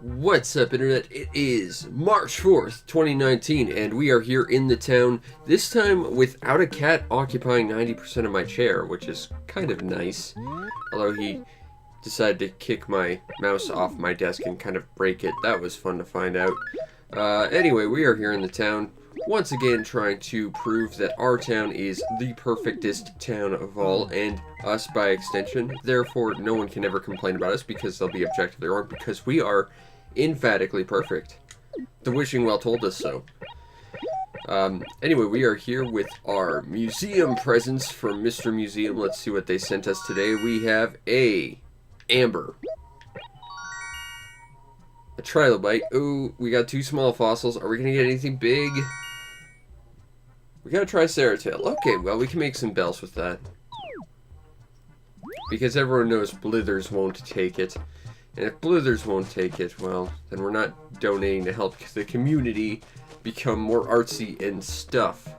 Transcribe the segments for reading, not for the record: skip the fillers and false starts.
What's up, Internet? It is March 4th, 2019, and we are here in the town, this time without a cat occupying 90% of my chair, which is kind of nice. Although he decided to kick my mouse off my desk and kind of break it. That was fun to find out. Anyway, we are here in the town, once again trying to prove that our town is the perfectest town of all, and us by extension. Therefore, no one can ever complain about us because they'll be objectively wrong, because we are emphatically perfect. The Wishing Well told us so. Anyway, we are here with our museum presents from Mr. Museum. Let's see what they sent us today. We have a amber, a trilobite. Ooh, we got 2 small fossils. Are we gonna get anything big? We got a triceratops. Okay, well, we can make some bells with that. Because everyone knows Blithers won't take it. And if Blithers won't take it, well, then we're not donating to help the community become more artsy and stuff.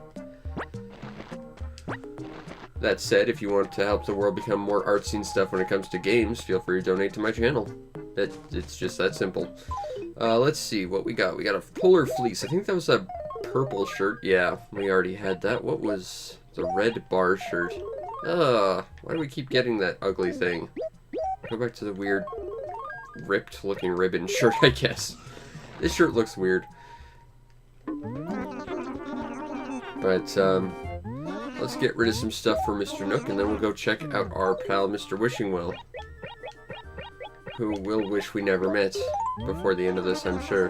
That said, if you want to help the world become more artsy and stuff when it comes to games, feel free to donate to my channel. It's just that simple. Let's see what we got. We got a polar fleece. I think that was a purple shirt. Yeah, we already had that. What was the red bar shirt? Why do we keep getting that ugly thing? Go back to the weird ripped looking ribbon shirt, I guess. This shirt looks weird. But, let's get rid of some stuff for Mr. Nook, and then we'll go check out our pal, Mr. Wishing Well, who will wish we never met before the end of this, I'm sure.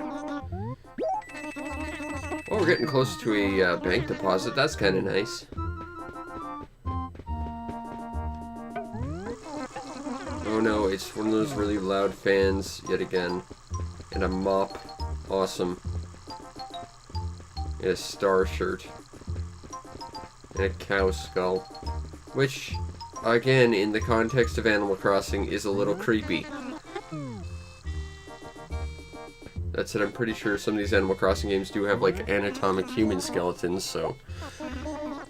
Well, we're getting close to a bank deposit. That's kind of nice. Oh no, it's one of those really loud fans yet again. And a mop. Awesome. And a star shirt. And a cow skull. Which, again, in the context of Animal Crossing, is a little creepy. That said, I'm pretty sure some of these Animal Crossing games do have, like, anatomic human skeletons, so,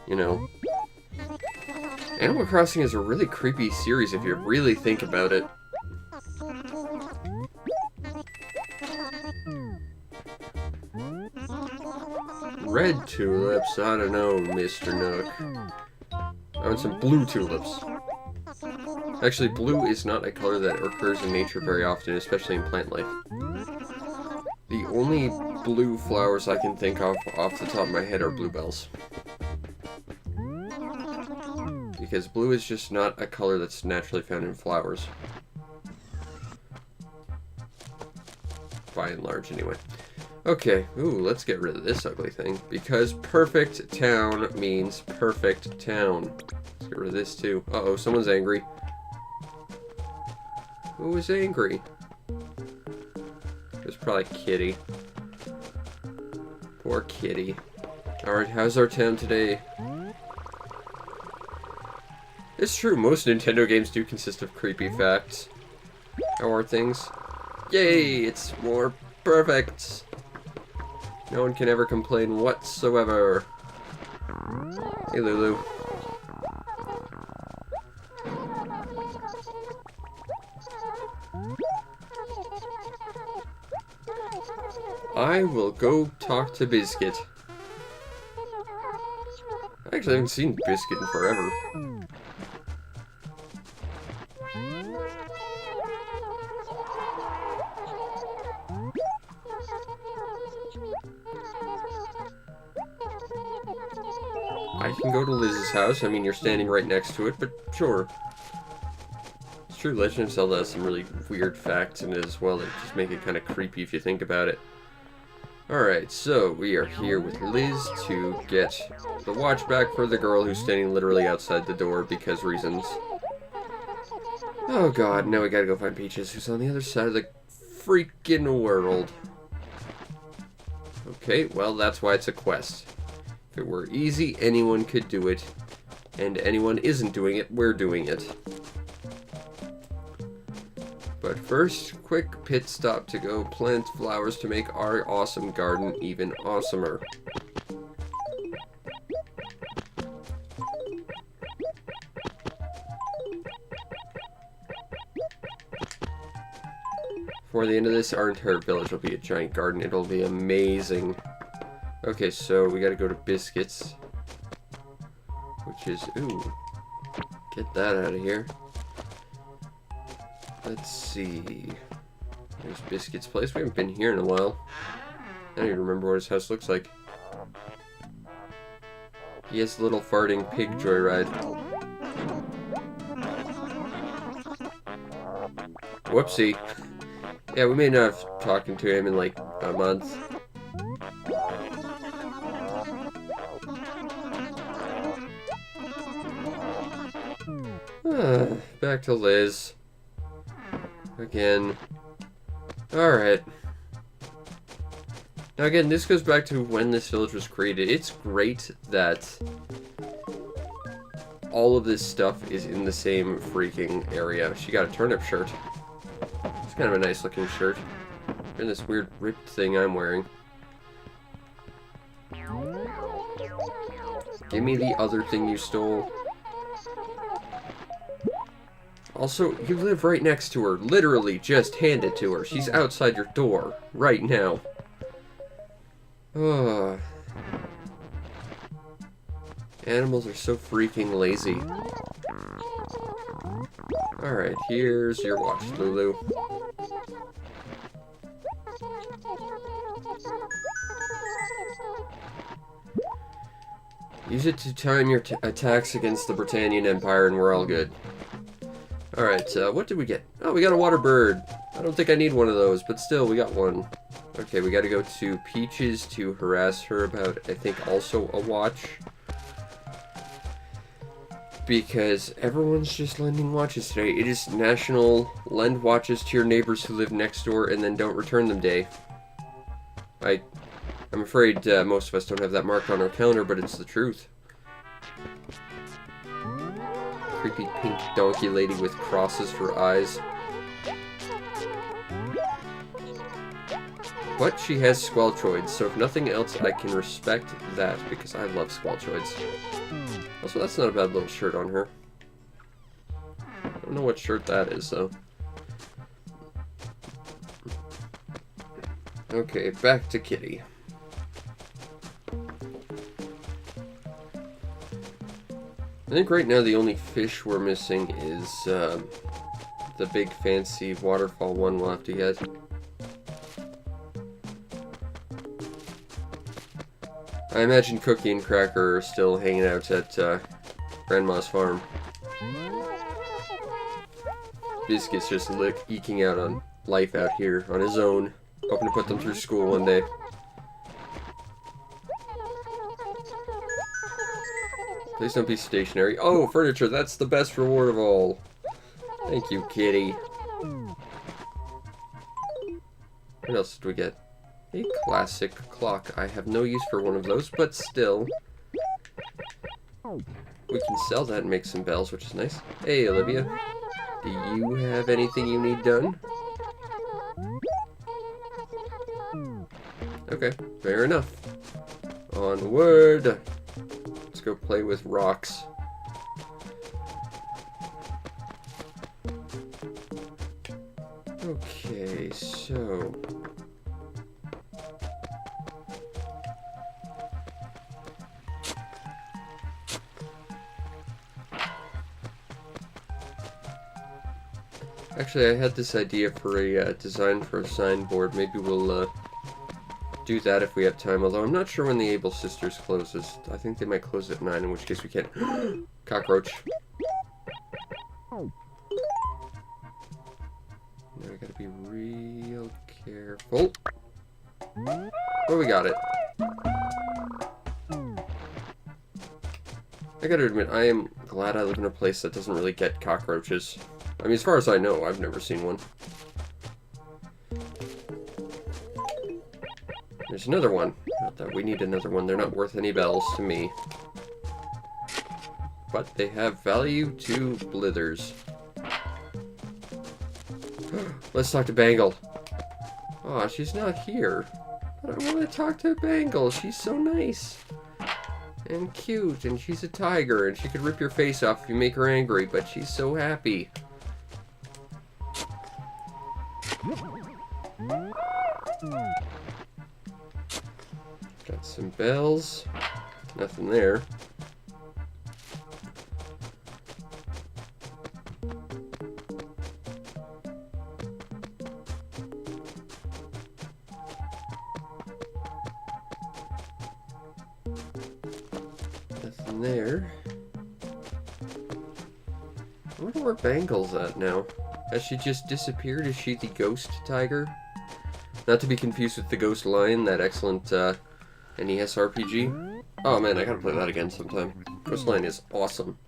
you know. Animal Crossing is a really creepy series if you really think about it. Red tulips? I don't know, Mr. Nook. I want some blue tulips. Actually, blue is not a color that occurs in nature very often, especially in plant life. The only blue flowers I can think of off the top of my head are bluebells. Because blue is just not a color that's naturally found in flowers. By and large, anyway. Okay, ooh, let's get rid of this ugly thing. Because perfect town means perfect town. Let's get rid of this too. Uh-oh, someone's angry. Who is angry? It's probably Kitty. Poor Kitty. Alright, how's our town today? It's true, most Nintendo games do consist of creepy facts. How are things? Yay, it's more perfect! No one can ever complain whatsoever. Hey, Lulu. I will go talk to Biscuit. I actually haven't seen Biscuit in forever. I can go to Liz's house. I mean, you're standing right next to it, but sure. It's true, Legend of Zelda has some really weird facts in it as well that just make it kind of creepy if you think about it. Alright, so we are here with Liz to get the watch back for the girl who's standing literally outside the door because reasons. Oh god, now we gotta go find Peaches, who's on the other side of the freaking world. Okay, well, that's why it's a quest. If it were easy, anyone could do it. And anyone isn't doing it, we're doing it. But first, quick pit stop to go plant flowers to make our awesome garden even awesomer. before the end of this, our entire village will be a giant garden. It'll be amazing. Okay, so we gotta go to Biscuits. Which is, ooh, get that out of here. Let's see. There's Biscuits' place. We haven't been here in a while. I don't even remember what his house looks like. He has a little farting pig joyride. Whoopsie. Yeah, we may not have talking to him in like a month. Back to Liz. Again. Alright. Now again, this goes back to when this village was created. It's great that all of this stuff is in the same freaking area. She got a turnip shirt. It's kind of a nice looking shirt. And this weird ripped thing I'm wearing. Give me the other thing you stole. Also, you live right next to her. Literally, just hand it to her. She's outside your door right now. Oh. Animals are so freaking lazy. Alright, here's your watch, Lulu. Use it to time your attacks against the Britannian Empire and we're all good. Alright, what did we get? Oh, we got a water bird. I don't think I need one of those, but still, we got one. Okay, we gotta go to Peaches to harass her about, I think, also a watch. Because everyone's just lending watches today. It is National Lend Watches to Your Neighbors Who Live Next Door and Then Don't Return Them Day. I'm afraid most of us don't have that marked on our calendar, but it's the truth. Creepy pink donkey lady with crosses for eyes. But she has squelchoids, so if nothing else, I can respect that because I love squelchoids. Also, that's not a bad little shirt on her. I don't know what shirt that is, though. Okay, back to Kitty. I think right now the only fish we're missing is the big fancy waterfall one we'll have to get. I imagine Cookie and Cracker are still hanging out at Grandma's farm. Biscuit's just eking out on life out here on his own, hoping to put them through school one day. Please don't be stationary. Oh, furniture, that's the best reward of all. Thank you, Kitty. What else did we get? A classic clock. I have no use for one of those, but still. We can sell that and make some bells, which is nice. Hey, Olivia. Do you have anything you need done? Okay, fair enough. Onward! Let's go play with rocks. Okay, so... Actually, I had this idea for a design for a signboard. Maybe we'll do that if we have time, although I'm not sure when the Able Sisters closes. I think they might close at 9, in which case we can't... Cockroach. Now I gotta be real careful. Oh, we got it. I gotta admit, I am glad I live in a place that doesn't really get cockroaches. I mean, as far as I know, I've never seen one. There's another one. Not that we need another one. They're not worth any bells to me. But they have value to Blithers. Let's talk to Bangle. Aw, she's not here. But I want to talk to Bangle. She's so nice. And cute. And she's a tiger. And she could rip your face off if you make her angry. But she's so happy. Got some bells. Nothing there. Nothing there. I wonder where Bangle's at now. Has she just disappeared? Is she the ghost tiger? Not to be confused with the ghost lion, that excellent NES RPG. Oh man, I gotta play that again sometime. Ghost lion is awesome.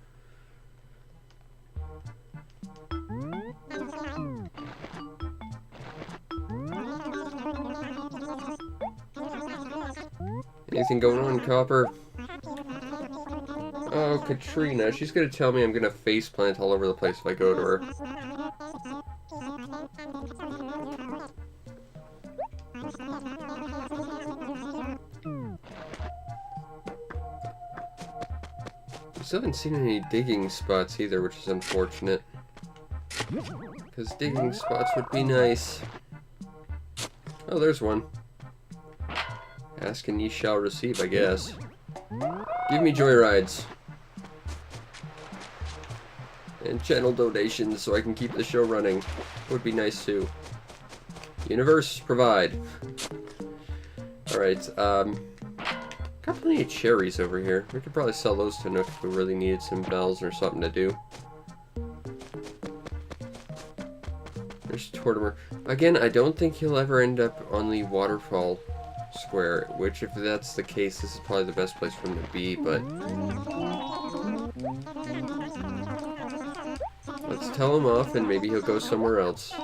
Anything going on, Copper? Oh, Katrina. She's gonna tell me I'm gonna faceplant all over the place if I go to her. I still haven't seen any digging spots either, which is unfortunate. Because digging spots would be nice. Oh, there's one. Ask and ye shall receive, I guess. Give me joyrides. And channel donations so I can keep the show running. Would be nice too. Universe, provide. Alright, got plenty of cherries over here. We could probably sell those to Nook if we really needed some bells or something to do. There's Tortimer. Again, I don't think he'll ever end up on the waterfall square, which if that's the case, this is probably the best place for him to be, but let's tell him off and maybe he'll go somewhere else.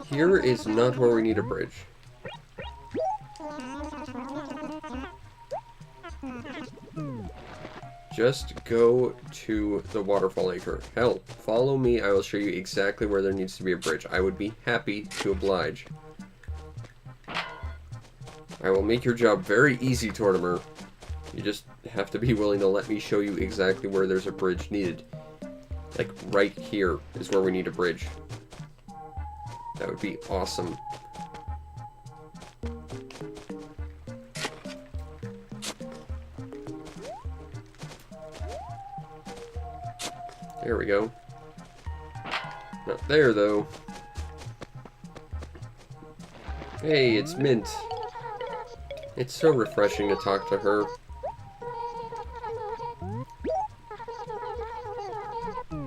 Here is not where we need a bridge. Just go to the waterfall acre. Hell, follow me. I will show you exactly where there needs to be a bridge. I would be happy to oblige. I will make your job very easy, Tortimer. You just have to be willing to let me show you exactly where there's a bridge needed. Like, right here is where we need a bridge. That would be awesome. There we go. Not there, though. Hey, it's Mint. It's so refreshing to talk to her.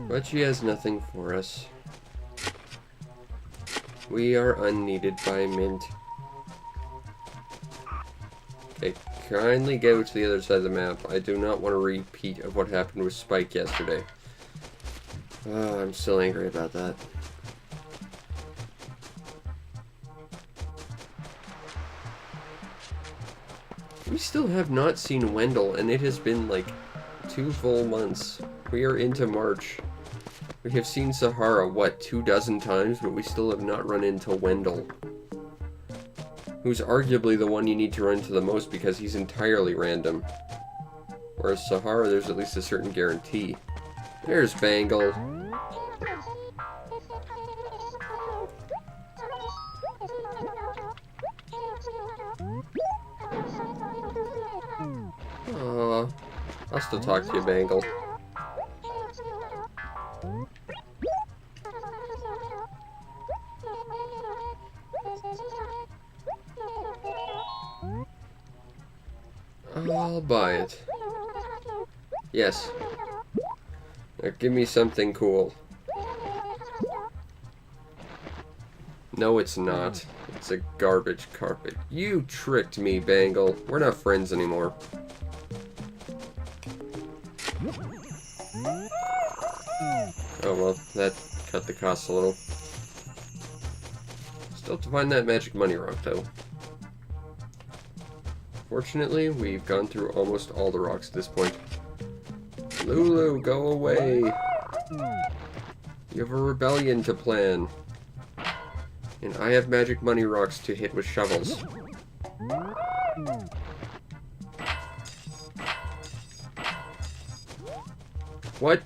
But she has nothing for us. We are unneeded by Mint. Okay, kindly go to the other side of the map. I do not want a repeat of what happened with Spike yesterday. Oh, I'm still angry about that. We still have not seen Wendell, and it has been like 2 full months. We are into March. We have seen Sahara, what, 24 times, but we still have not run into Wendell. Who's arguably the one you need to run into the most because he's entirely random. Whereas Sahara, there's at least a certain guarantee. There's Bangle. Aww. I'll still talk to you, Bangle. I'll buy it. Yes. Now give me something cool. No, it's not. It's a garbage carpet. You tricked me, Bangle. We're not friends anymore. Oh well, that cut the cost a little. Still to find that magic money rock, though. Fortunately, we've gone through almost all the rocks at this point. Lulu, go away! You have a rebellion to plan. And I have magic money rocks to hit with shovels. What?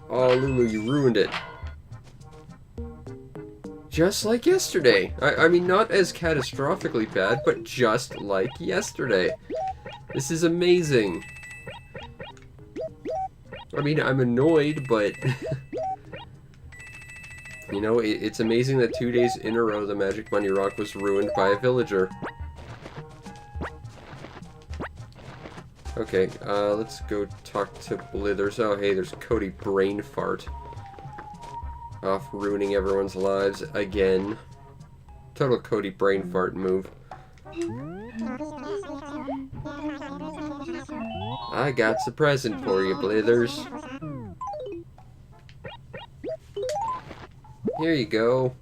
Oh, Lulu, you ruined it. Just like yesterday. I mean, not as catastrophically bad, but just like yesterday. This is amazing. I mean, I'm annoyed, but... you know, it's amazing that 2 days in a row the Magic Money Rock was ruined by a villager. Okay, let's go talk to Blithers. Oh, hey, there's Cody Brain Fart. Off ruining everyone's lives again. Total Cody Brain Fart move. I got a present for you, Blithers. Here you go.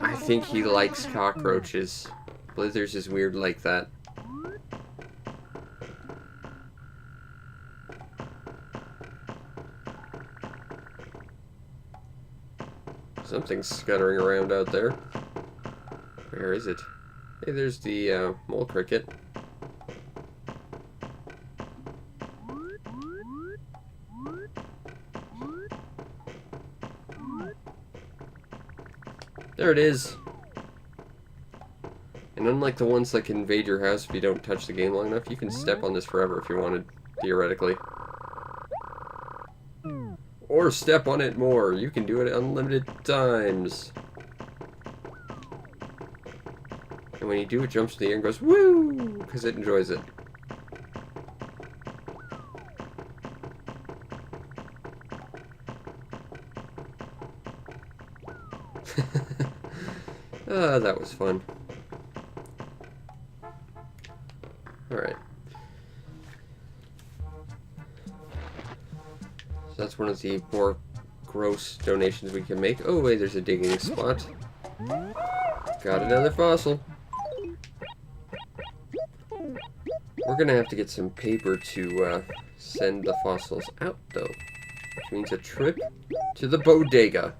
I think he likes cockroaches. Blithers is weird like that. Something's scuttering around out there. Where is it? Hey, there's the mole cricket. There it is. And unlike the ones that can invade your house if you don't touch the game long enough, you can step on this forever if you wanted, theoretically. Or step on it more. You can do it unlimited times. And when you do, it jumps in the air and goes, woo! Because it enjoys it. That was fun. Alright. So that's one of the more gross donations we can make. Oh, wait, there's a digging spot. Got another fossil. We're gonna have to get some paper to send the fossils out, though. Which means a trip to the bodega.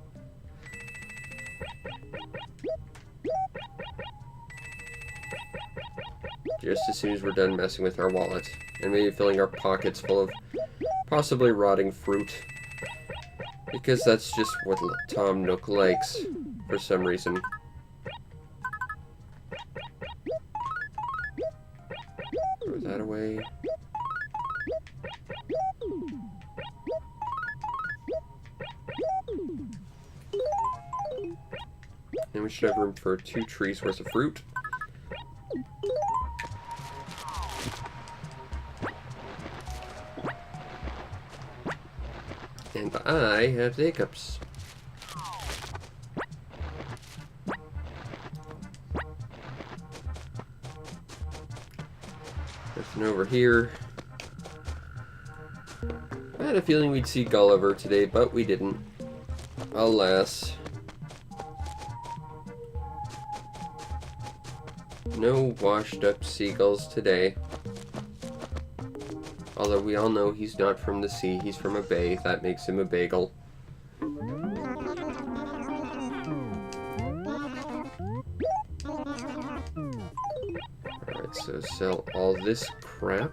Just as soon as we're done messing with our wallet. And maybe filling our pockets full of possibly rotting fruit. Because that's just what Tom Nook likes, for some reason. Throw that away. And we should have room for 2 trees worth of fruit. And I have the hiccups. Nothing over here. I had a feeling we'd see Gulliver today, but we didn't. Alas. No washed up seagulls today. Although we all know he's not from the sea, he's from a bay. That makes him a bagel. Alright, so sell all this crap.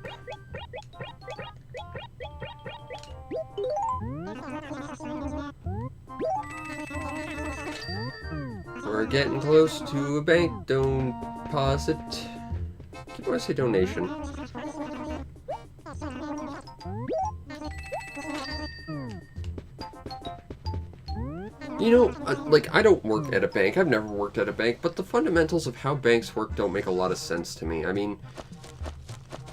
We're getting close to a bank deposit. I keep wanting to say donation. You know, like, I don't work at a bank. I've never worked at a bank, but the fundamentals of how banks work don't make a lot of sense to me. I mean,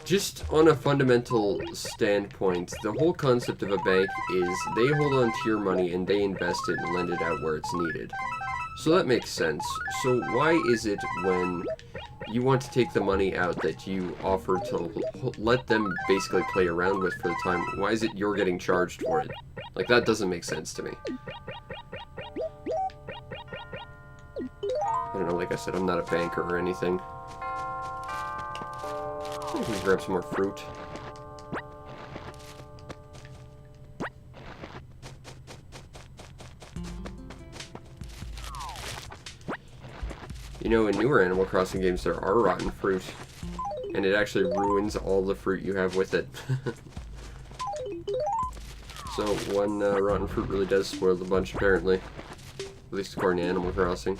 just on a fundamental standpoint, the whole concept of a bank is they hold on to your money and they invest it and lend it out where it's needed. So that makes sense. So why is it when you want to take the money out that you offer to let them basically play around with for the time, why is it you're getting charged for it? Like, that doesn't make sense to me. don't know, like I said, I'm not a banker or anything. I can grab some more fruit. You know, in newer Animal Crossing games, there are rotten fruit. And it actually ruins all the fruit you have with it. So one rotten fruit really does spoil the bunch, apparently. At least according to Animal Crossing.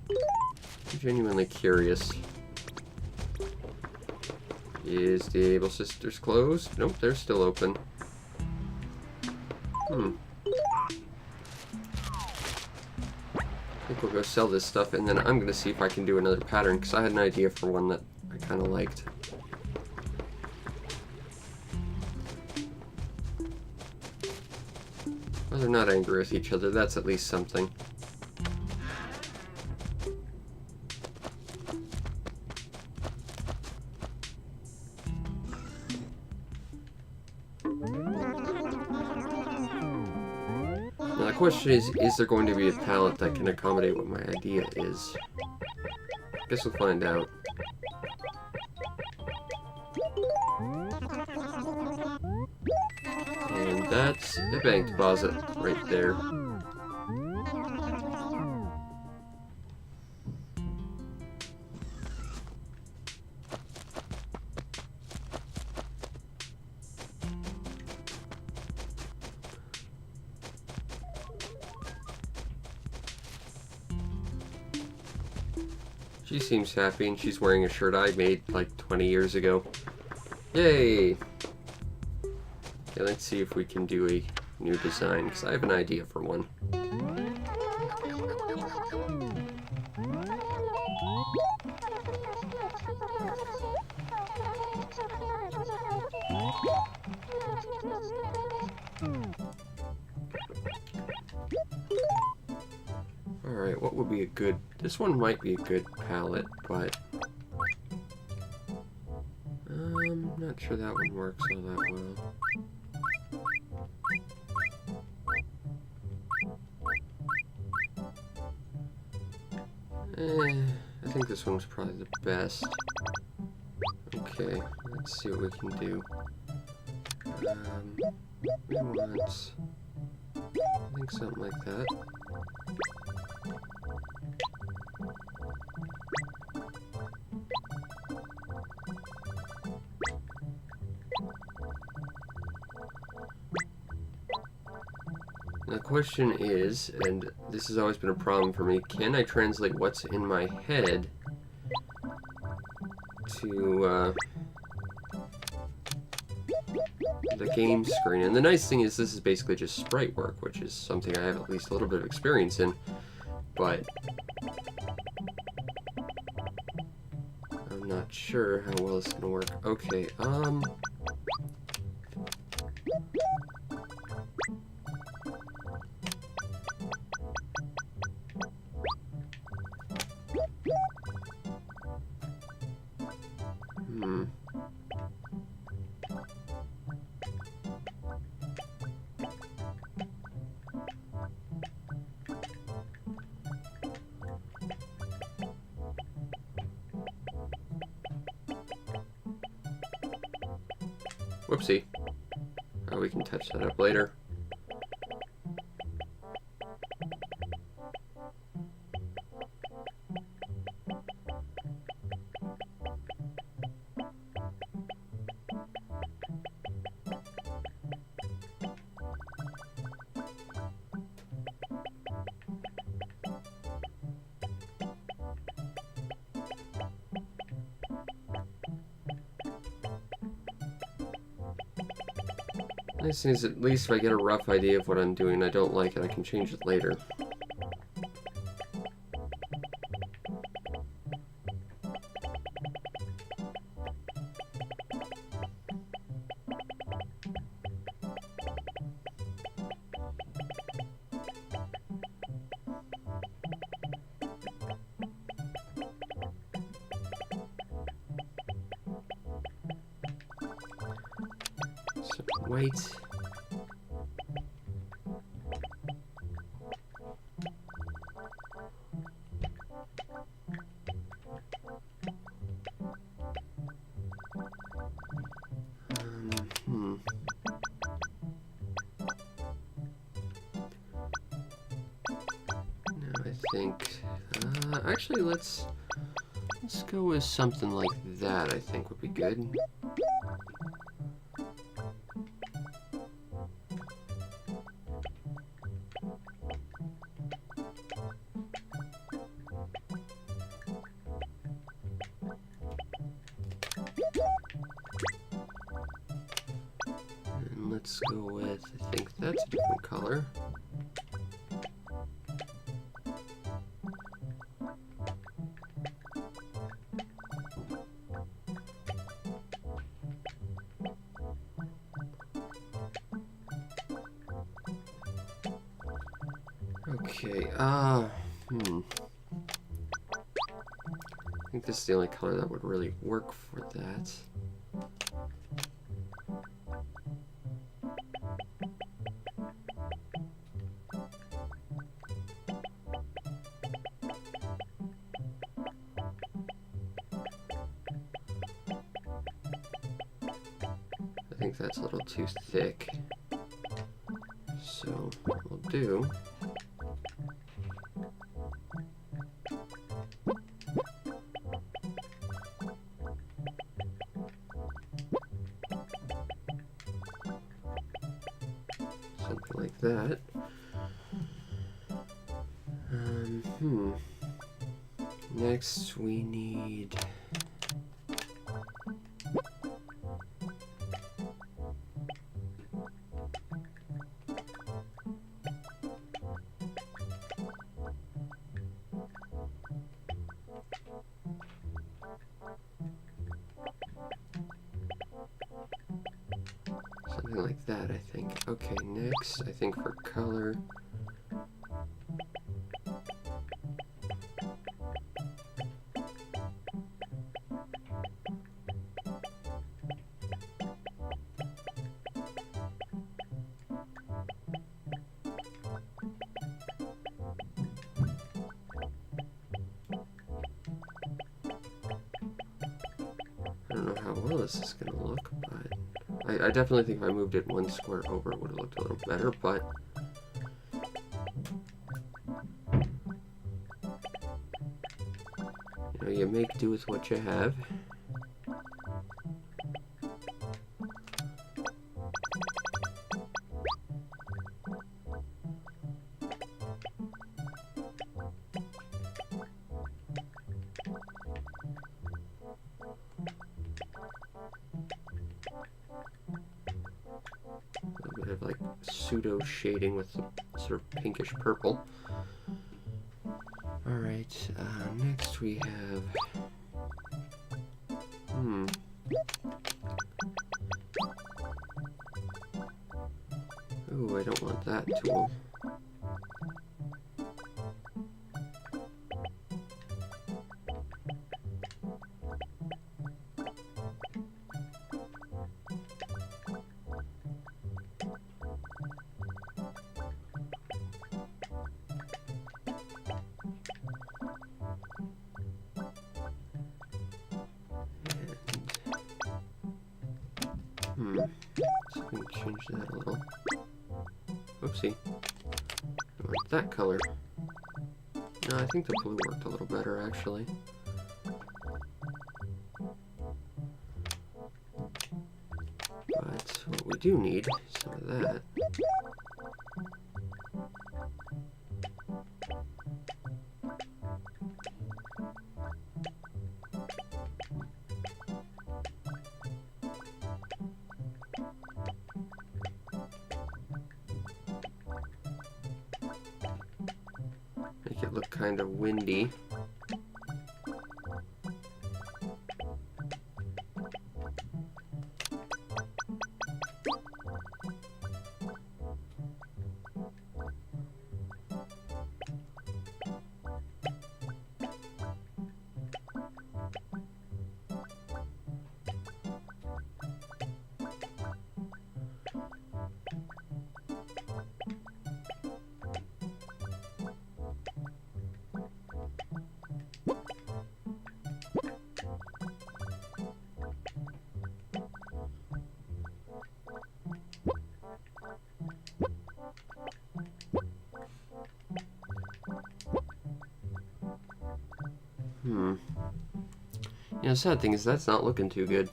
I'm genuinely curious. Is the Able Sisters closed? Nope, they're still open. I think we'll go sell this stuff, and then I'm going to see if I can do another pattern, because I had an idea for one that I kind of liked. Well, they're not angry with each other, that's at least something. Now the question is there going to be a palette that can accommodate what my idea is? Guess we'll find out. And that's a bank deposit right there. She seems happy, and she's wearing a shirt I made like 20 years ago. Yay! Okay, let's see if we can do a new design, because I have an idea for one. Alright, what would be a good... This one might be a good palette, but... not sure that one works all that well. I think this one's probably the best. Okay, let's see what we can do. We want... I think something like that. The question is, and this has always been a problem for me, can I translate what's in my head to the game screen? And the nice thing is this is basically just sprite work, which is something I have at least a little bit of experience in, but I'm not sure how well it's going to work. Okay, whoopsie. Oh, we can touch that up later. Nice thing is, at least if I get a rough idea of what I'm doing and I don't like it, I can change it later. So, wait. think. Actually, let's go with something like that. I think would be good. And let's go with, I think that's a different color. Okay, I think this is the only color that would really work for that. I think that's a little too thick. So what we'll do something like that. Next we need something like that, I think. Okay, next, I think for color, I don't know how well this is going to look, but I definitely think if I moved it one square over, it would have looked a little better, but you know, you make do with what you have. A bit of like pseudo shading with some sort of pinkish purple. Alright, next we have ooh, I don't want that tool. So we can change that a little. Oopsie. I want that color. No, I think the blue worked a little better, actually. But what we do need is some of that. Make it look kind of windy. The sad thing is that's not looking too good.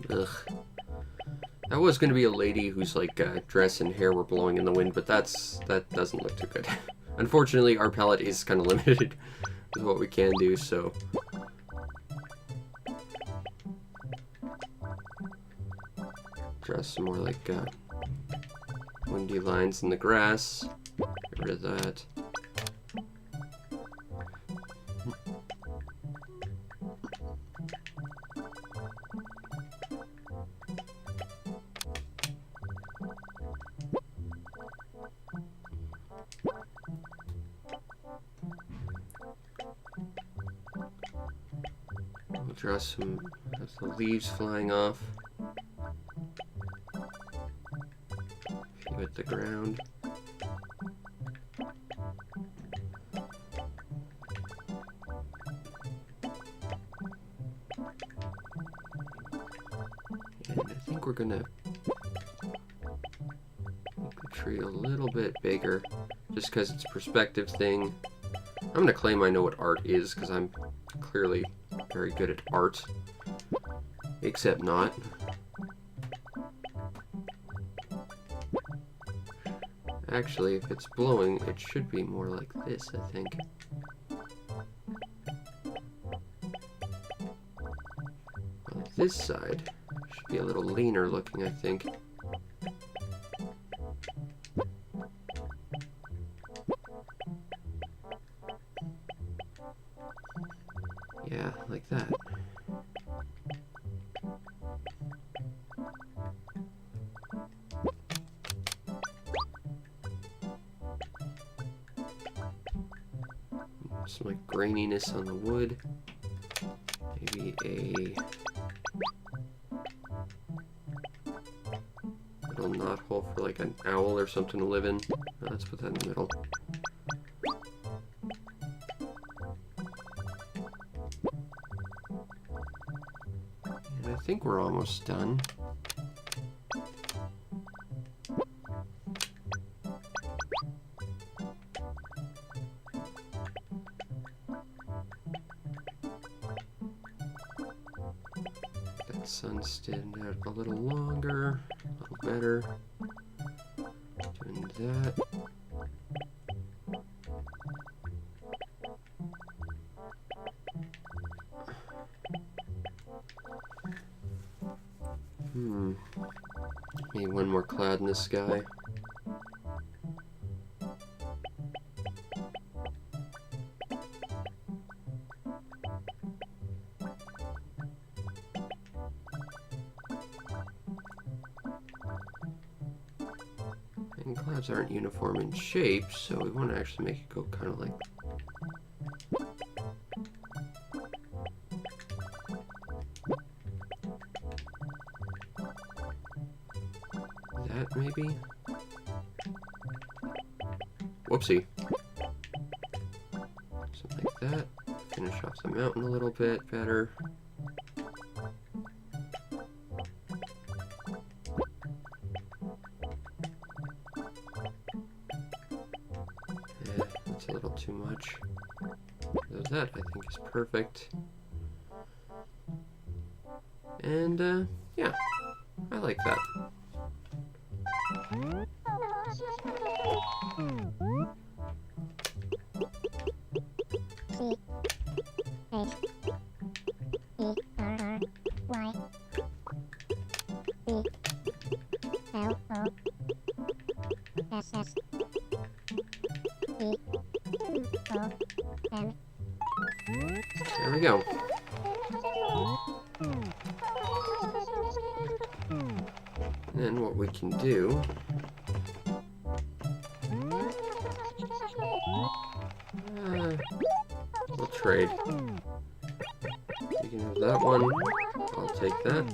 Ugh. That was going to be a lady whose like dress and hair were blowing in the wind, but that doesn't look too good. Unfortunately, our palette is kind of limited with what we can do, so. Draw some more like windy lines in the grass. Get rid of that. We'll draw some of the leaves flying off. A few at the ground. And I think we're gonna make the tree a little bit bigger, just because it's a perspective thing. I'm gonna claim I know what art is, because I'm clearly very good at art. Except not. Actually, if it's blowing, it should be more like this, I think. Well, this side should be a little leaner looking, I think. Yeah, like that. Some like graininess on the wood. Maybe a little knot hole for like an owl or something to live in. Let's put that in the middle. And I think we're almost done. That sun stand out a little longer, a little better. Doing that. Maybe one more cloud in the sky. And clouds aren't uniform in shape, so we want to actually make it go kind of like that, maybe? Whoopsie. Something like that. Finish off the mountain a little bit better. That's a little too much. That I think is perfect. And yeah, I like that. There we go. And then what we can do we'll trade. You can have that one. I'll take that.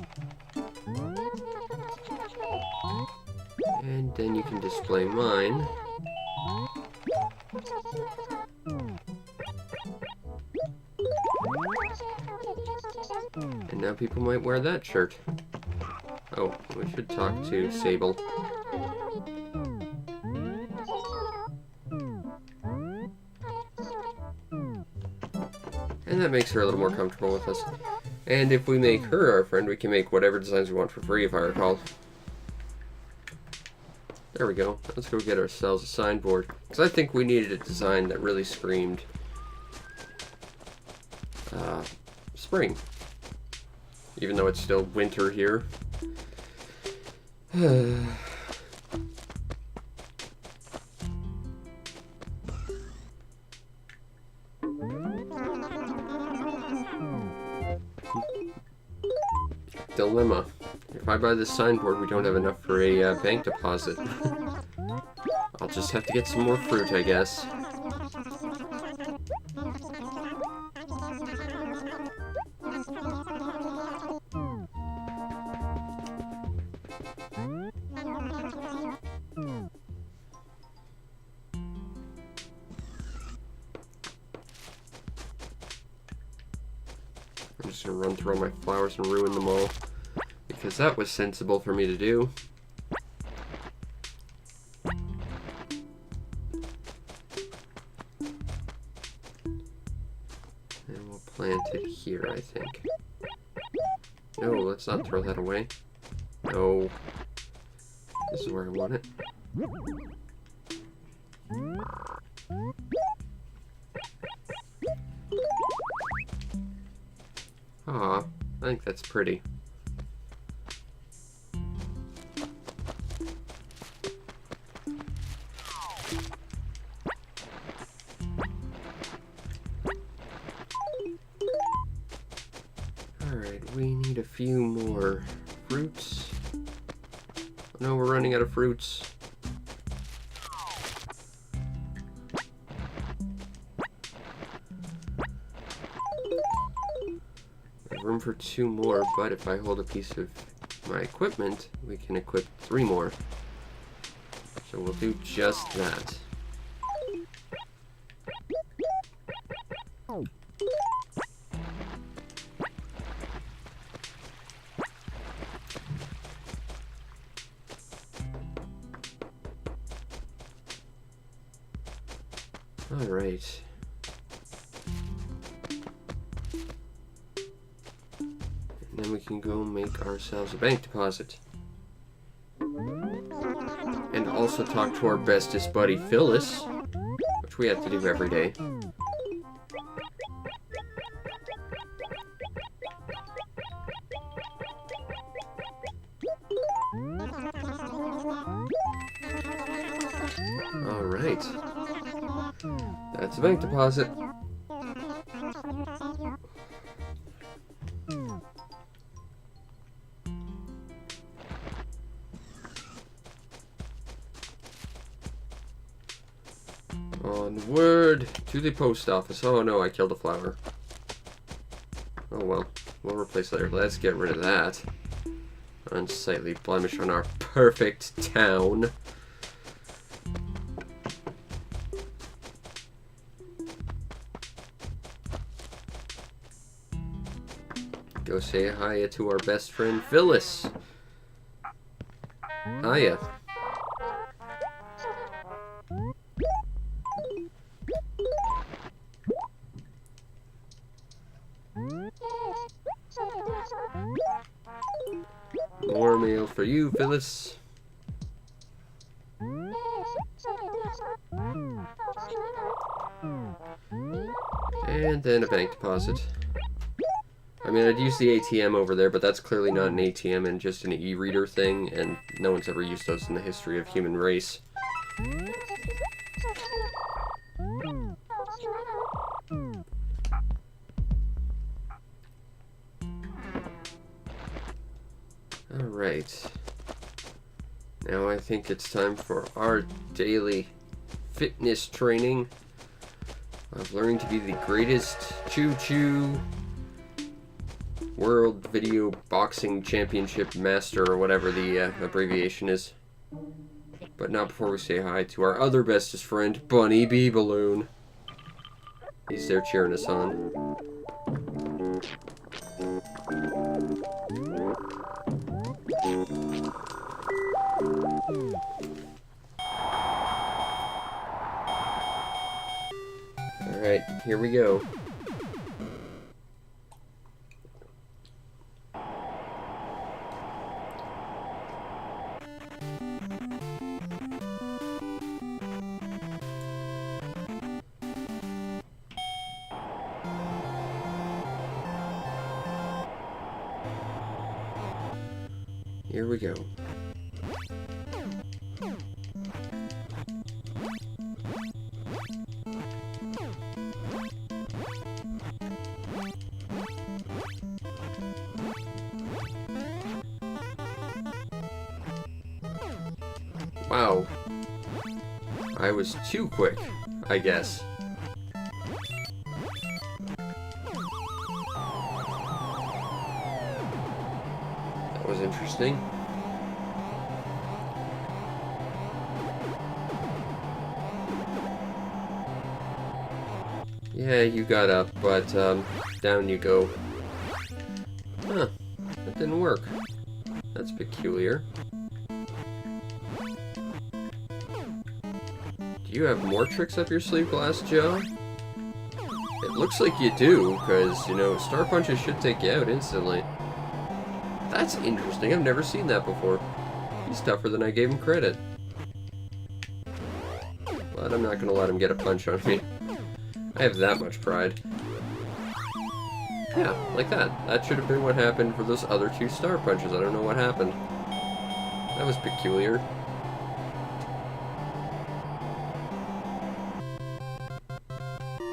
And then you can display mine. Now people might wear that shirt. Oh, we should talk to Sable. And that makes her a little more comfortable with us. And if we make her our friend, we can make whatever designs we want for free, if I recall. There we go. Let's go get ourselves a signboard. Because I think we needed a design that really screamed spring. Even though it's still winter here. Dilemma. If I buy this signboard, we don't have enough for a bank deposit. I'll just have to get some more fruit, I guess. I'm just gonna run through all my flowers and ruin them all. Because that was sensible for me to do. And we'll plant it here, I think. No, let's not throw that away. No. This is where I want it. Aw, I think that's pretty. Alright, we need a few more fruits. No, we're running out of fruits. We have room for 2 more, but if I hold a piece of my equipment, we can equip 3 more. So we'll do just that. Alright. And then we can go make ourselves a bank deposit. And also talk to our bestest buddy, Phyllis, which we have to do every day. Alright. That's a bank deposit. Onward to the post office. Oh no, I killed a flower. Oh well, we'll replace later. Let's get rid of that unsightly blemish on our perfect town. Go say hiya to our best friend Phyllis. Hiya. More mail for you, Phyllis. And then a bank deposit. I mean, I'd use the ATM over there, but that's clearly not an ATM and just an e-reader thing, and no one's ever used those in the history of human race. Alright. Now I think it's time for our daily fitness training of learning to be the greatest choo-choo World Video Boxing Championship Master, or whatever the abbreviation is. But not before we say hi to our other bestest friend, Bunny Bee Balloon. He's there cheering us on. Alright, here we go. Here we go. Wow. I was too quick, I guess. That was interesting. Yeah, you got up, but down you go. Huh. That didn't work. That's peculiar. Do you have more tricks up your sleeve, Glass Joe? It looks like you do, because, you know, Star Punches should take you out instantly. That's interesting. I've never seen that before. He's tougher than I gave him credit. But I'm not going to let him get a punch on me. I have that much pride. Yeah, like that. That should have been what happened for those other two Star Punches. I don't know what happened. That was peculiar.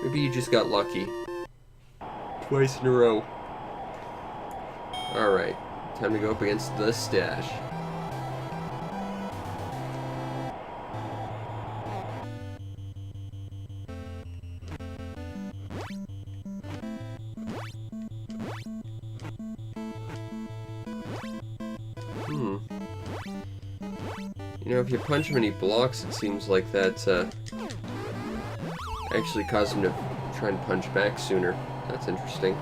Maybe you just got lucky. Twice in a row. Alright, time to go up against the stash. You know, if you punch him and he blocks, it seems like that actually caused him to try and punch back sooner. That's interesting.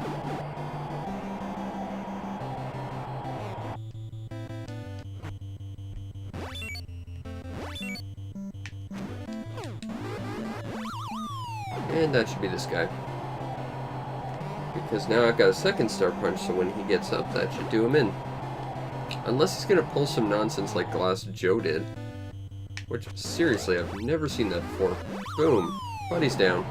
And that should be this guy. Because now I've got a second Star Punch, so when he gets up, that should do him in. Unless he's gonna pull some nonsense like Glass Joe did. Which, seriously, I've never seen that before. Boom. Buddy's down.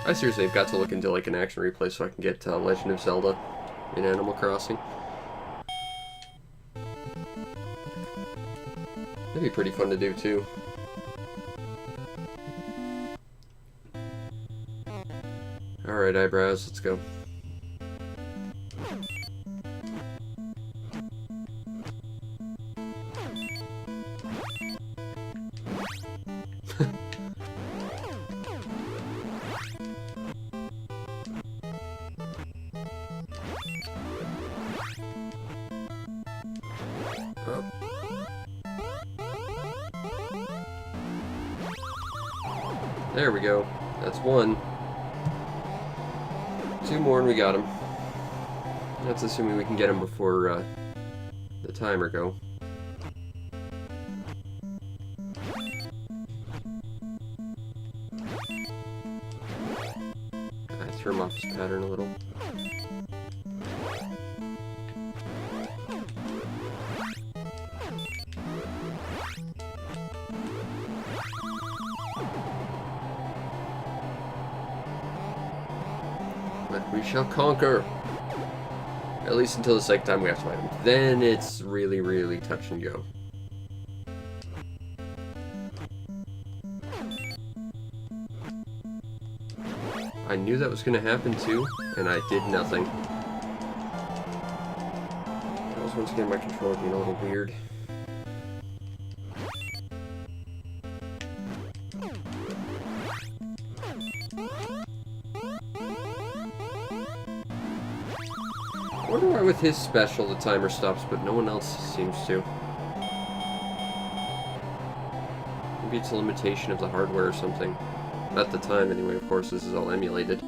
I seriously have got to look into like an action replay so I can get Legend of Zelda in Animal Crossing. That'd be pretty fun to do too. Alright, eyebrows, let's go. Oh. There we go. That's one. Two more and we got him. That's assuming we can get him before the timer go. I threw him off his pattern a little. But we shall conquer. At least until the second time we have to fight him. Then it's really, really touch and go. I knew that was going to happen too, and I did nothing. That was once again my controller being a little weird. I wonder why with his special the timer stops, but no one else seems to. Maybe it's a limitation of the hardware or something. At the time, anyway, of course, this is all emulated.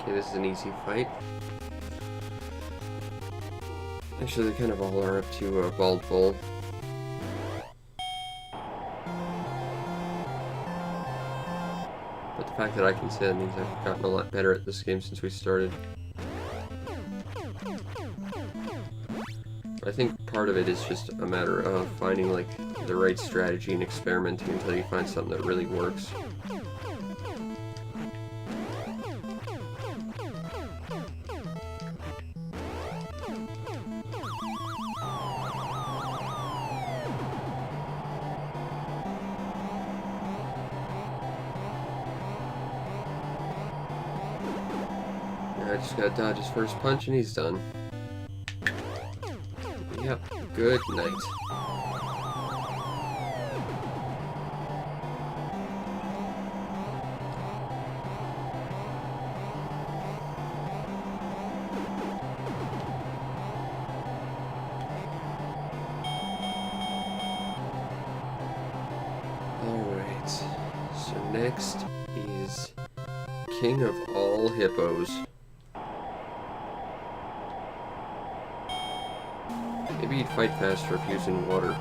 Okay, this is an easy fight. Actually, they kind of all are up to a bald bull. But the fact that I can say that means I've gotten a lot better at this game since we started. I think part of it is just a matter of finding like the right strategy and experimenting until you find something that really works. I just gotta dodge his first punch and he's done. Yep, good night. Alright, so next is King of all Hippos. Maybe he'd fight faster if using water.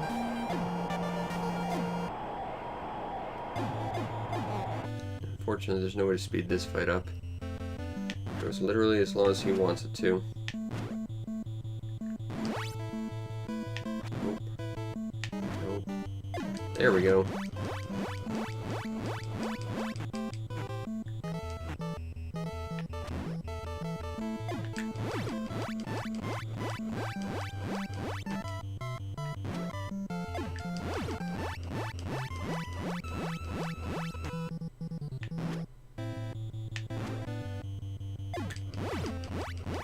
Unfortunately, there's no way to speed this fight up. It goes literally as long as he wants it to. Nope. Nope. There we go.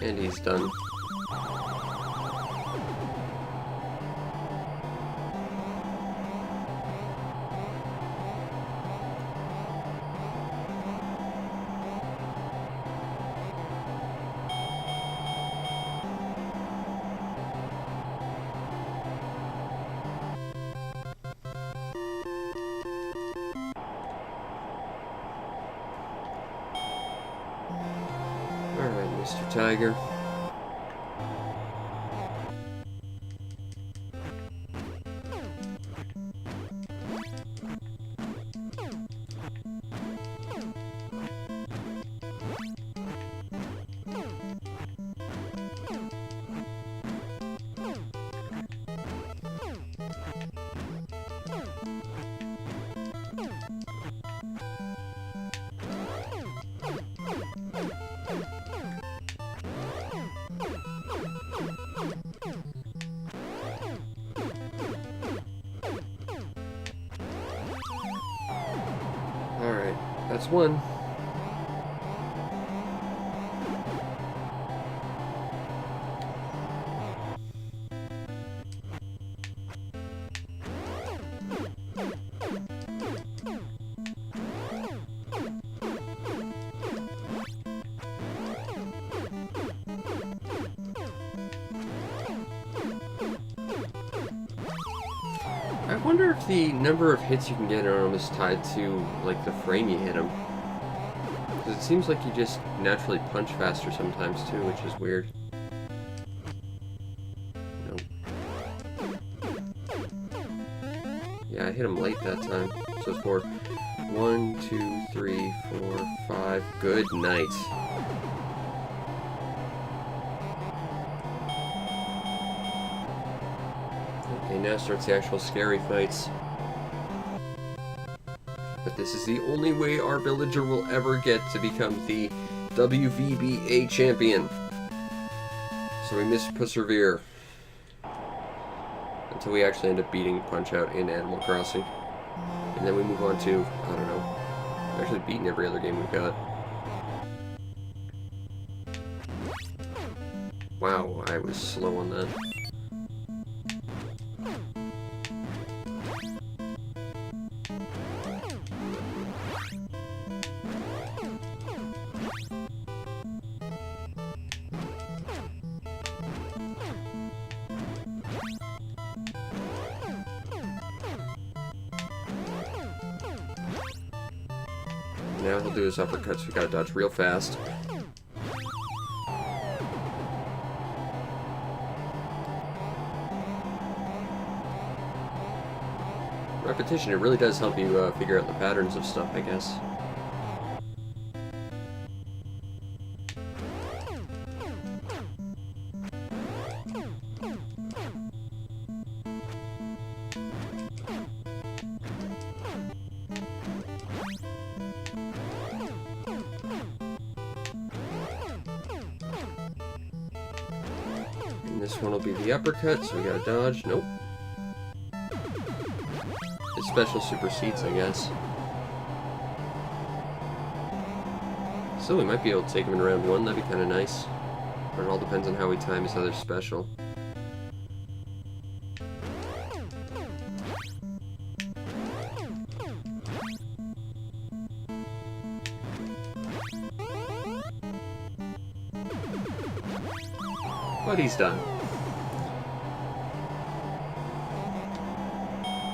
And he's done. Alright, Mr. Tiger. Alright, that's one. I wonder if the number of hits you can get on him is tied to, like, the frame you hit him. Because it seems like you just naturally punch faster sometimes, too, which is weird. Nope. Yeah, I hit him late that time. So it's for 1, 2, 3, 4, 5. Good night. Okay, now starts the actual scary fights. But this is the only way our villager will ever get to become the WVBA champion. So we must persevere. until we actually end up beating Punch-Out in Animal Crossing. And then we move on to, I don't know, actually beating every other game we've got. Wow, I was slow on that. Now he'll do his uppercut, so we gotta dodge real fast. Repetition, it really does help you figure out the patterns of stuff, I guess. And this one will be the uppercut, so we gotta dodge. Nope. His special supersedes, I guess. So we might be able to take him in round one, that'd be kind of nice. But it all depends on how we time his other special. But he's done.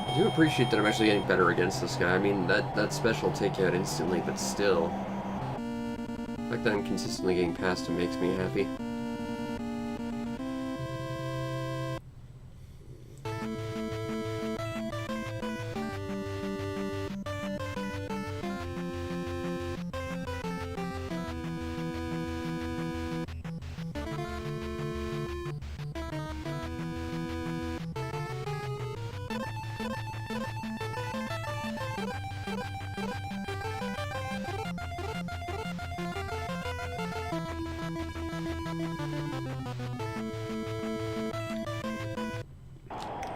I do appreciate that I'm actually getting better against this guy. I mean, that special will take you out instantly, but still. The fact that I'm consistently getting past him makes me happy.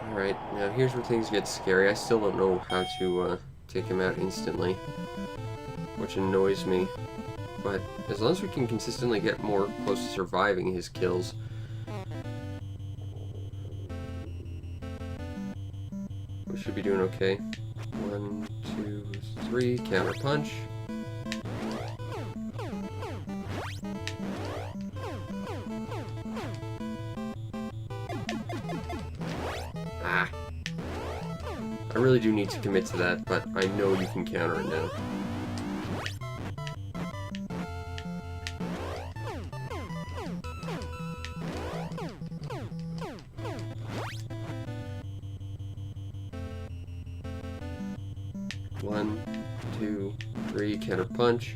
Alright, now here's where things get scary. I still don't know how to take him out instantly, which annoys me. But as long as we can consistently get more close to surviving his kills, we should be doing okay. 1, 2, 3, counter punch. Ah. I really do need to commit to that, but I know you can counter it now. One, 2, 3, counter punch.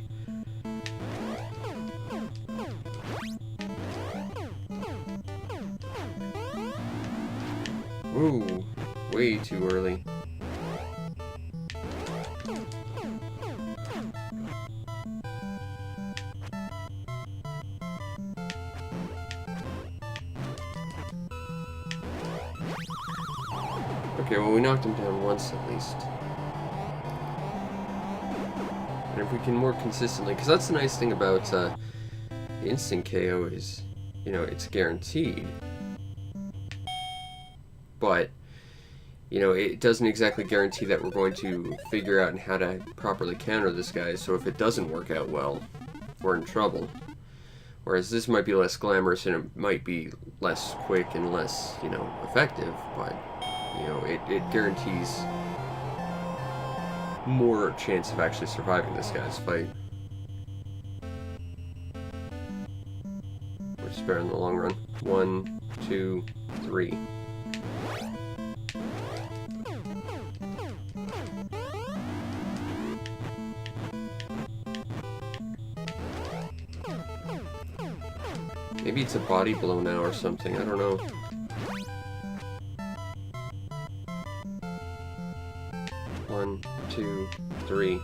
Ooh, way too early. Okay, well, we knocked him down once at least. And if we can more consistently, because that's the nice thing about the instant KO is, you know, it's guaranteed. But, you know, it doesn't exactly guarantee that we're going to figure out how to properly counter this guy, so if it doesn't work out well, we're in trouble. Whereas this might be less glamorous and it might be less quick and less, you know, effective, but, you know, it guarantees more chance of actually surviving this guy's fight. Which is better in the long run. 1, 2, 3. Maybe it's a body blow now or something, I don't know. One, 2, 3.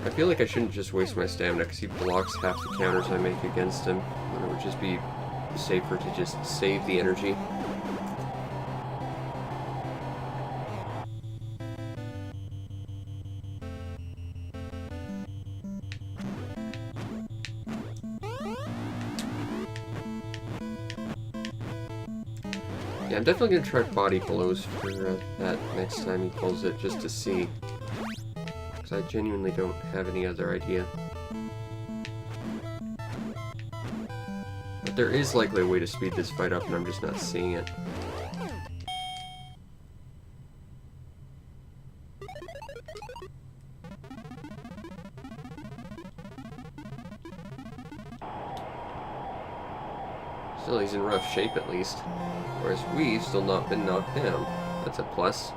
I feel like I shouldn't just waste my stamina because he blocks half the counters I make against him. And it would just be safer to just save the energy. Yeah, I'm definitely going to try body blows for that next time he pulls it, just to see. Because I genuinely don't have any other idea. But there is likely a way to speed this fight up, and I'm just not seeing it. Still, he's in rough shape at least. Whereas we've still not been knocked down. That's a plus.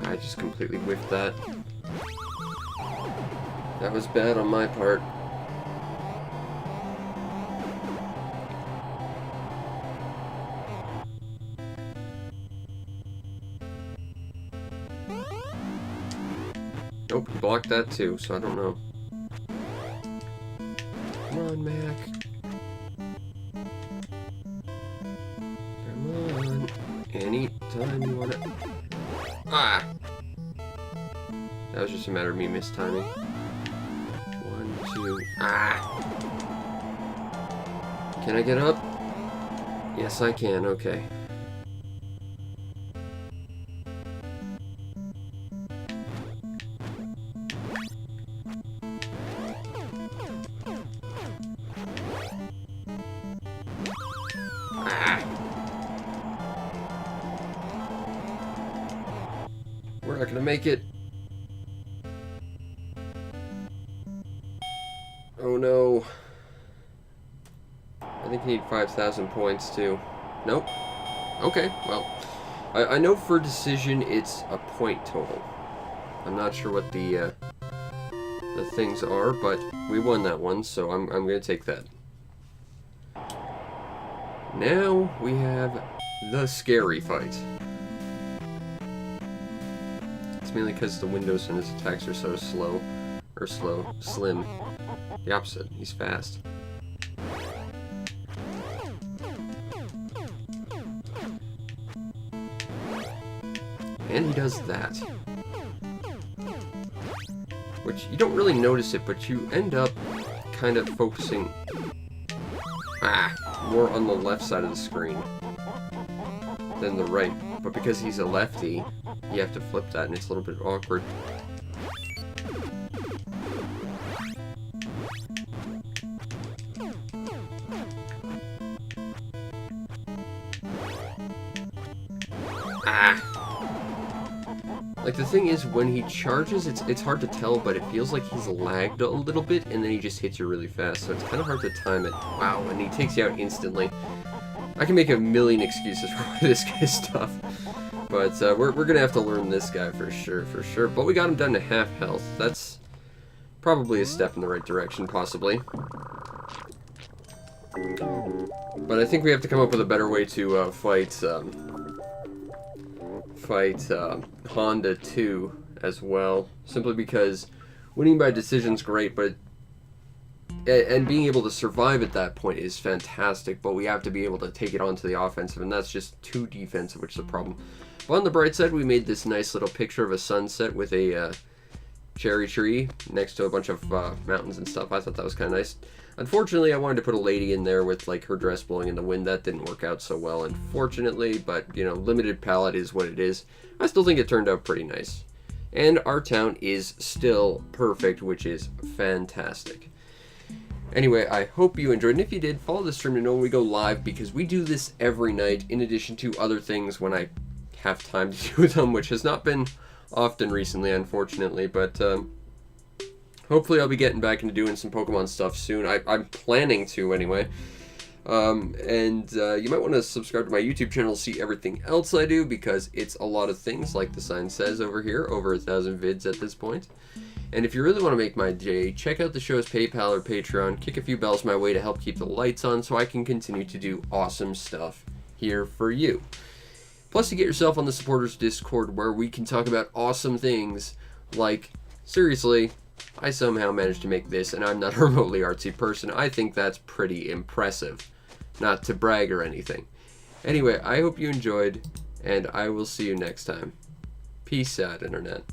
I just completely whiffed that. That was bad on my part. Nope, he blocked that too, so I don't know. Come on, Mac. Come on. Anytime you want to... Ah! That was just a matter of me mistiming. 1, 2... Ah! Can I get up? Yes, I can. Okay. We're not gonna make it. Oh no. I think you need 5,000 points too. Nope. Okay, well. I know for decision it's a point total. I'm not sure what the things are, but we won that one, so I'm gonna take that. Now we have the scary fight. It's mainly because the windows and his attacks are so slow. Or slim. The opposite, he's fast. And he does that. Which, you don't really notice it, but you end up kind of focusing more on the left side of the screen than the right. But because he's a lefty, you have to flip that, and it's a little bit awkward. Like, the thing is, when he charges, it's hard to tell, but it feels like he's lagged a little bit, and then he just hits you really fast, so it's kind of hard to time it. Wow, and he takes you out instantly. I can make a million excuses for why this guy's tough, but we're gonna have to learn this guy for sure. But we got him down to half health. That's probably a step in the right direction, possibly. But I think we have to come up with a better way to fight Honda 2 as well, simply because winning by decision's great, but and being able to survive at that point is fantastic, but we have to be able to take it onto the offensive, and that's just too defensive, which is a problem. But on the bright side, we made this nice little picture of a sunset with a cherry tree next to a bunch of mountains and stuff. I thought that was kind of nice. Unfortunately, I wanted to put a lady in there with, like, her dress blowing in the wind. That didn't work out so well, unfortunately, but, you know, limited palette is what it is. I still think it turned out pretty nice. And our town is still perfect, which is fantastic. Anyway, I hope you enjoyed, and if you did, follow the stream to know when we go live, because we do this every night, in addition to other things when I have time to do them, which has not been often recently, unfortunately, but hopefully I'll be getting back into doing some Pokemon stuff soon. I'm planning to, anyway. You might want to subscribe to my YouTube channel to see everything else I do, because it's a lot of things, like the sign says over here, over 1,000 vids at this point. And if you really want to make my day, check out the show's PayPal or Patreon, kick a few bells my way to help keep the lights on so I can continue to do awesome stuff here for you. Plus, you get yourself on the supporters Discord, where we can talk about awesome things like, seriously, I somehow managed to make this and I'm not a remotely artsy person. I think that's pretty impressive. Not to brag or anything. Anyway, I hope you enjoyed, and I will see you next time. Peace out, Internet.